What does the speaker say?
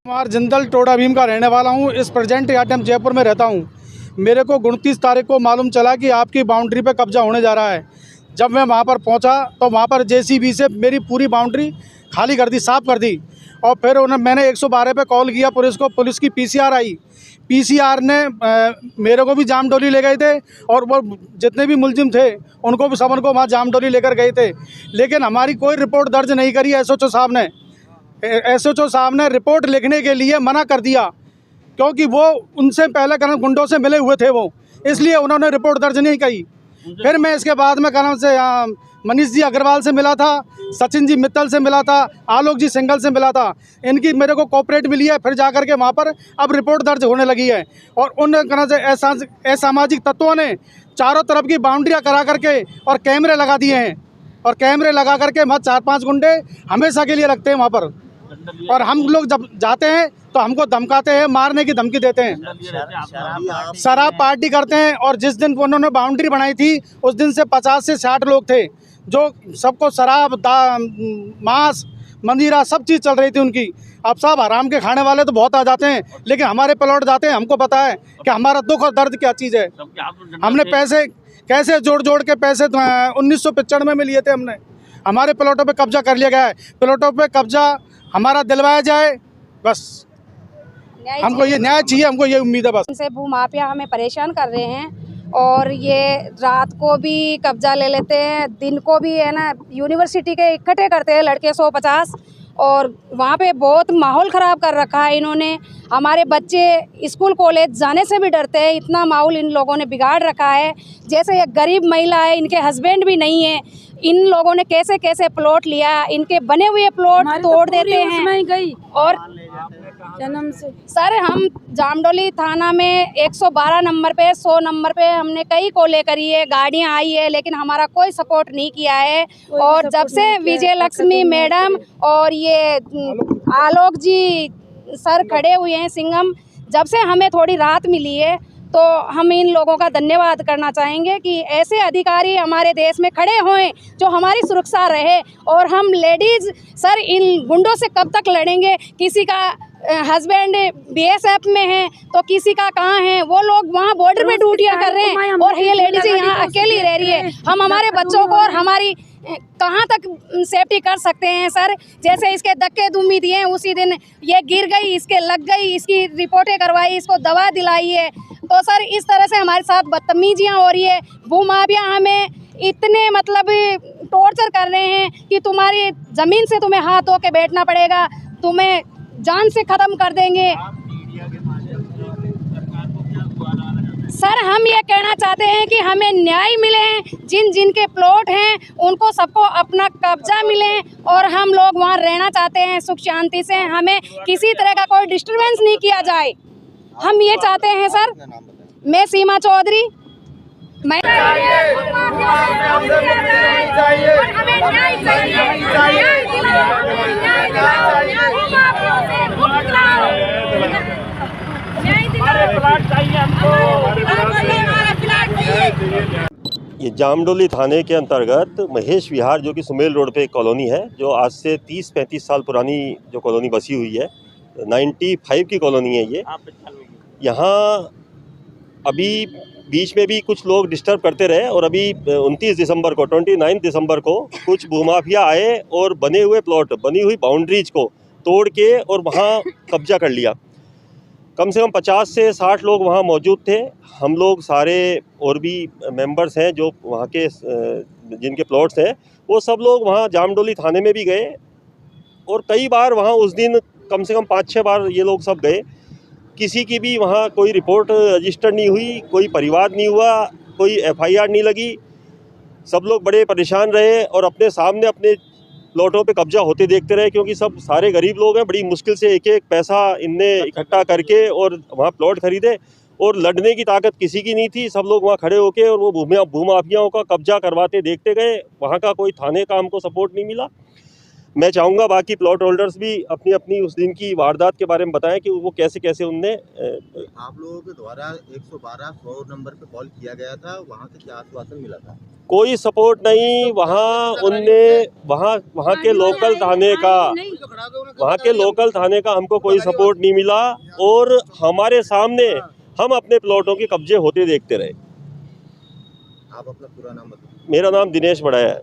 कुमार जिंदल टोडा भीम का रहने वाला हूँ। इस प्रेजेंट आइटम जयपुर में रहता हूँ। मेरे को 29 तारीख को मालूम चला कि आपकी बाउंड्री पे कब्जा होने जा रहा है। जब मैं वहाँ पर पहुँचा तो वहाँ पर जेसीबी से मेरी पूरी बाउंड्री खाली कर दी, साफ़ कर दी। और फिर मैंने 112 पे कॉल किया पुलिस को। पुलिस की पीसीआर आई। पीसीआर ने मेरे को भी जामडोली ले गए थे और वो जितने भी मुलजिम थे उनको भी सबन को वहाँ जामडोली लेकर गए थे। लेकिन हमारी कोई रिपोर्ट दर्ज नहीं करी एसएचओ साहब ने। एसएचओ साहब ने रिपोर्ट लिखने के लिए मना कर दिया, क्योंकि वो उनसे पहले गुंडों से मिले हुए थे वो, इसलिए उन्होंने रिपोर्ट दर्ज नहीं की। फिर मैं इसके बाद में से मनीष जी अग्रवाल से मिला था, सचिन जी मित्तल से मिला था, आलोक जी सिंगल से मिला था। इनकी मेरे को कोऑपरेट मिली है। फिर जाकर के वहाँ पर अब रिपोर्ट दर्ज होने लगी है। और उन असामाजिक तत्वों ने चारों तरफ की बाउंड्रियाँ करा करके और कैमरे लगा दिए हैं। और कैमरे लगा करके वहाँ 4-5 गुंडे हमेशा के लिए रखते हैं वहाँ पर। और हम लोग जब जाते हैं तो हमको धमकाते हैं, मारने की धमकी देते हैं। शराब पार्टी करते हैं। और जिस दिन उन्होंने बाउंड्री बनाई थी उस दिन से 50 से 60 लोग थे जो सबको शराब, मांस, मंदिरा सब चीज़ चल रही थी उनकी। अब साहब हराम के खाने वाले तो बहुत आ जाते हैं, लेकिन हमारे प्लॉट जाते हैं, हमको पता है कि हमारा दुख और दर्द क्या चीज़ है। हमने पैसे कैसे जोड़ के पैसे 1995 में लिए थे हमने। हमारे प्लॉटों पे कब्जा कर लिया गया है। प्लॉटों पे कब्जा हमारा दिलवाया जाए, बस हमको ये न्याय चाहिए। हमको ये उम्मीद है बस। इनसे भूमाफिया हमें परेशान कर रहे हैं और ये रात को भी कब्जा ले लेते हैं, दिन को भी है ना। यूनिवर्सिटी के इकट्ठे करते हैं लड़के 150 और वहाँ पे बहुत माहौल ख़राब कर रखा है इन्होंने। हमारे बच्चे स्कूल कॉलेज जाने से भी डरते हैं, इतना माहौल इन लोगों ने बिगाड़ रखा है। जैसे एक गरीब महिला है, इनके हस्बैंड भी नहीं है, इन लोगों ने कैसे कैसे प्लॉट लिया, इनके बने हुए प्लॉट तोड़ देते हैं। और जन्म से सर हम जामडोली थाना में 112 नंबर पे, 100 नंबर पे हमने कई कॉलें करी है, गाड़ियां आई है, लेकिन हमारा कोई सपोर्ट नहीं किया है। और जब से विजय लक्ष्मी मैडम और ये आलोक जी सर खड़े हुए हैं सिंघम, जब से हमें थोड़ी राहत मिली है, तो हम इन लोगों का धन्यवाद करना चाहेंगे कि ऐसे अधिकारी हमारे देश में खड़े हों जो हमारी सुरक्षा रहे। और हम लेडीज़ सर इन गुंडों से कब तक लड़ेंगे। किसी का हस्बैंड बीएसएफ में है तो किसी का कहाँ है, वो लोग वहाँ बॉर्डर पे ड्यूटियाँ कर रहे हैं और ये लेडीज़ यहाँ अकेली रह रही है। हम हमारे बच्चों को और हमारी कहाँ तक सेफ्टी कर सकते हैं सर। जैसे इसके धक्के दुम्मी दिए, उसी दिन ये गिर गई, इसके लग गई, इसकी रिपोर्टें करवाई, इसको दवा दिलाई है। तो सर इस तरह से हमारे साथ बदतमीजियाँ हो रही है। भूमाफिया हमें इतने मतलब टॉर्चर कर रहे हैं कि तुम्हारी ज़मीन से तुम्हें हाथ धो के बैठना पड़ेगा, तुम्हें जान से ख़त्म कर देंगे। सर हम ये कहना चाहते हैं कि हमें न्याय मिले, जिन जिन के प्लॉट हैं उनको सबको अपना कब्जा मिले और हम लोग वहाँ रहना चाहते हैं सुख शांति से। हमें किसी तरह का कोई डिस्टर्बेंस नहीं किया जाए, हम ये चाहते हैं सर। मैं सीमा चौधरी, मैं ये जामडोली थाने के अंतर्गत महेश विहार जो कि सुमेल रोड पे एक कॉलोनी है, जो आज से 30-35 साल पुरानी जो कॉलोनी बसी हुई है, 95 की कॉलोनी है ये। यहाँ अभी बीच में भी कुछ लोग डिस्टर्ब करते रहे और अभी 29 दिसंबर को कुछ भूमाफिया आए और बने हुए प्लॉट, बनी हुई बाउंड्रीज को तोड़ के और वहाँ कब्जा कर लिया। कम से कम 50 से 60 लोग वहाँ मौजूद थे। हम लोग सारे और भी मेंबर्स हैं जो वहाँ के जिनके प्लॉट्स हैं, वो सब लोग वहाँ जामडोली थाने में भी गए और कई बार वहाँ उस दिन कम से कम 5-6 बार ये लोग सब गए। किसी की भी वहाँ कोई रिपोर्ट रजिस्टर नहीं हुई, कोई परिवाद नहीं हुआ, कोई एफआईआर नहीं लगी। सब लोग बड़े परेशान रहे और अपने सामने अपने प्लॉटों पे कब्जा होते देखते रहे, क्योंकि सब सारे गरीब लोग हैं। बड़ी मुश्किल से एक एक पैसा इनने इकट्ठा करके और वहाँ प्लॉट खरीदे और लड़ने की ताकत किसी की नहीं थी। सब लोग वहाँ खड़े होके और वो भूमाफियाओं का कब्जा करवाते देखते गए। वहाँ का कोई थाने का हमको सपोर्ट नहीं मिला। मैं चाहूँगा बाकी प्लॉट होल्डर्स भी अपनी अपनी उस दिन की वारदात के बारे में बताएं कि वो कैसे कैसे उनने आप लोगों के द्वारा 112 नंबर पे कॉल किया गया था, वहाँ से क्या आश्वासन मिला था? कोई सपोर्ट नहीं, वहाँ के लोकल थाने का हमको कोई सपोर्ट नहीं मिला और हमारे सामने हम अपने प्लॉटों के कब्जे होते देखते रहे। आप अपना पूरा नाम बताइए। मेरा नाम दिनेश बड़ाया है।